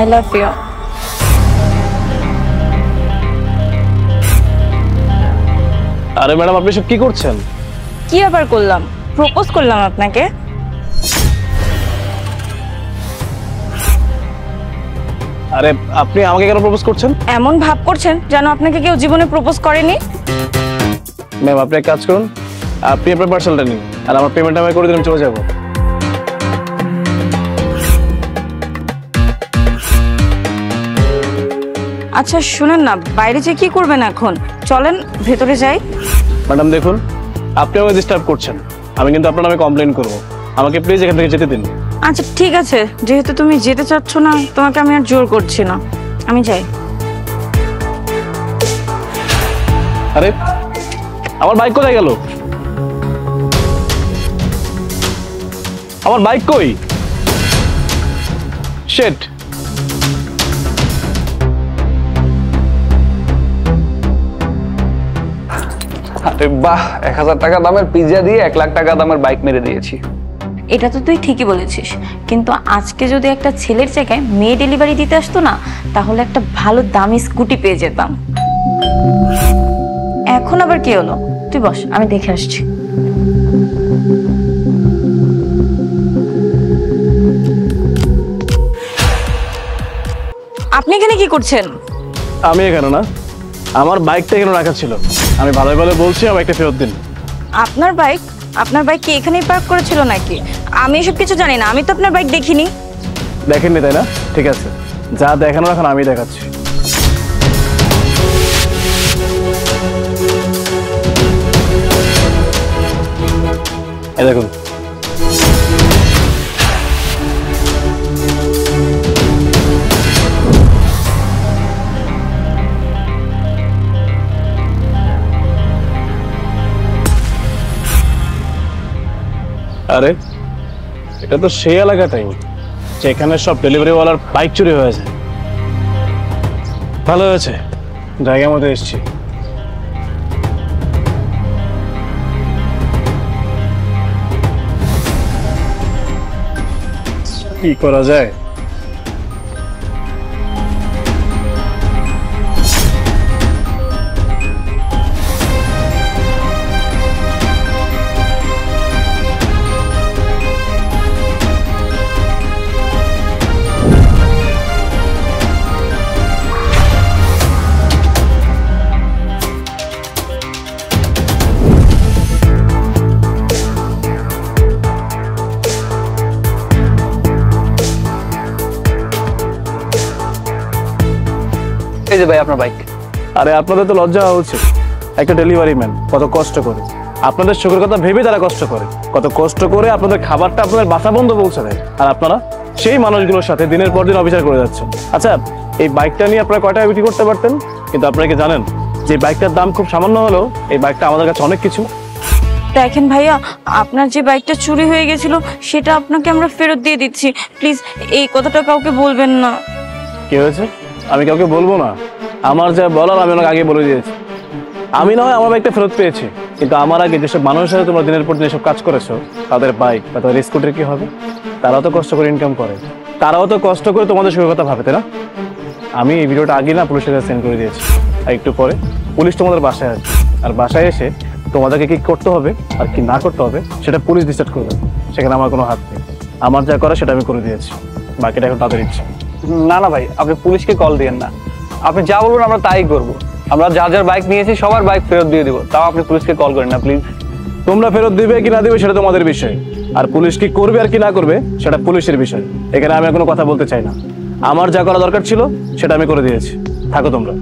I love you. আরে madam, আপনি সব কি করছেন? কি আবার করলাম? প্রপোজ করলাম আপনাকে। আরে আপনি আমাকে কেন প্রপোজ করছেন? এমন ভাব করছেন যেন আপনাকে কেউ জীবনে প্রপোজ করেনি। ম্যাম, আপনি এক কাজ করুন, আপনি আপনার পার্সেলটা নিন আর আমার পেমেন্ট আমি করে দিন, আমি চলে যাবো। আচ্ছা শুনেন না, বাইরে যে কি করবেন এখন? চলেন ভেতরে যাই। ম্যাডাম দেখুন, আপনি আমাকে ডিস্টার্ব করছেন, আমি কিন্তু আপনার নামে কমপ্লেন করবো। আমাকে প্লিজ এখান থেকে যেতে দিন। আচ্ছা ঠিক আছে, যেহেতু তুমি যেতে চাচ্ছ না, তোমাকে আমি আর জোর করছি না, আমি যাই। আরে আমার বাইক কোথায় গেল? আমার বাইক কই? শিট। আরে বাহ, 1000 টাকা দামের পিৎজা দিয়ে 1 লাখ টাকা দামের বাইক মেরে দিয়েছি। এটা তো তুই ঠিকই বলেছিস, কিন্তু আজকে যদি একটা ছেলের জায়গায় মেয়ে ডেলিভারি দিতে আসতো না, তাহলে একটা ভালো দামি স্কুটি পেয়ে যেতাম। এখন আবার কি হলো? তুই বস, আমি দেখে আসছি। আপনি এখানে কি করছেন? আমি এখানে না, আমার বাইকটা এখানে রাখা ছিল। আমি ভালো ভালো বলছি, আমার বাইকটা ফেরত দিন। আপনার বাইক? আপনার বাইক কি এখানেই পার্ক করেছিল নাকি? আমি এসব কিছু জানি না, আমি তো আপনার বাইক দেখিনি। দেখেননি তাই না? ঠিক আছে, যা দেখানোর এখন আমি দেখাচ্ছি। এই দেখুন। আরে এটা তো সেই এলাকাটাই যেখানে সব ডেলিভারিওয়ালার বাইক চুরি হয়েছে। ভালো হয়েছে জায়গা মতো এসেছি। কি করা যায়? এই যে ভাই আপনার বাইক। আরে আপনাদের তো লজ্জা হওয়া উচিত, একটা ডেলিভারি ম্যান কত কষ্ট করে, আপনাদের সুখের কথা ভেবে তারা কষ্ট করে, কত কষ্ট করে আপনাদের খাবারটা আপনাদের বাসা বন্ধ পৌঁছে দেয়, আর আপনারা সেই মানুষগুলোর সাথে দিনের পর দিন অবিচার করে যাচ্ছেন। আচ্ছা, এই বাইকটা নিয়ে আপনারা কয় টাকা বিক্রি করতে পারতেন? কিন্তু আপনারা কি জানেন যে বাইকটার দাম খুব সামান্য হলেও এই বাইকটা আমাদের কাছে অনেক কিছু। দেখেন ভাইয়া, আপনার যে বাইকটা চুরি হয়ে গেছিল সেটা আপনাকে আমরা ফেরত দিয়ে দিচ্ছি। প্লিজ এই কথাটা কাউকে বলবেন না। কি হয়েছে? আমি কাউকে বলবো না? আমার যা বলার আমি ওনাকে আগে বলে দিয়েছি। আমি না হয় আমার বাইকটা ফেরত পেয়েছি, কিন্তু আমার আগে যেসব মানুষের সাথে তোমরা দিনের পর দিন এসব কাজ করেছো, তাদের বাইক বা তাদের স্কুটির কি হবে? তারাও তো কষ্ট করে ইনকাম করে, তারাও তো কষ্ট করে তোমাদের সুখের কথা ভাবে, তাই না? আমি এই ভিডিওটা আগে না পুলিশের কাছে সেন্ড করে দিয়েছি, আর একটু পরে পুলিশ তোমাদের বাসায় আসবে, আর বাসায় এসে তোমাদেরকে কি করতে হবে আর কি না করতে হবে সেটা পুলিশ ডিসাইড করবে। সেখানে আমার কোনো হাত নেই, আমার যা করা সেটা আমি করে দিয়েছি, বাকিটা এখন তাদের ইচ্ছা। না না ভাই, আপনি পুলিশকে কল দিয়েন না, আপনি যা বলবেন আমরা তাই করবো। আমরা যার যার বাইক নিয়েছি সবার বাইক ফেরত দিয়ে দিব, তাও আপনি পুলিশকে কল করেন না প্লিজ। তোমরা ফেরত দিবে কি না দিবে সেটা তোমাদের বিষয়, আর পুলিশ কি করবে আর কি না করবে সেটা পুলিশের বিষয়। এখানে আমি কোনো কথা বলতে চাই না। আমার যা করা দরকার ছিল সেটা আমি করে দিয়েছি, থাকো তোমরা।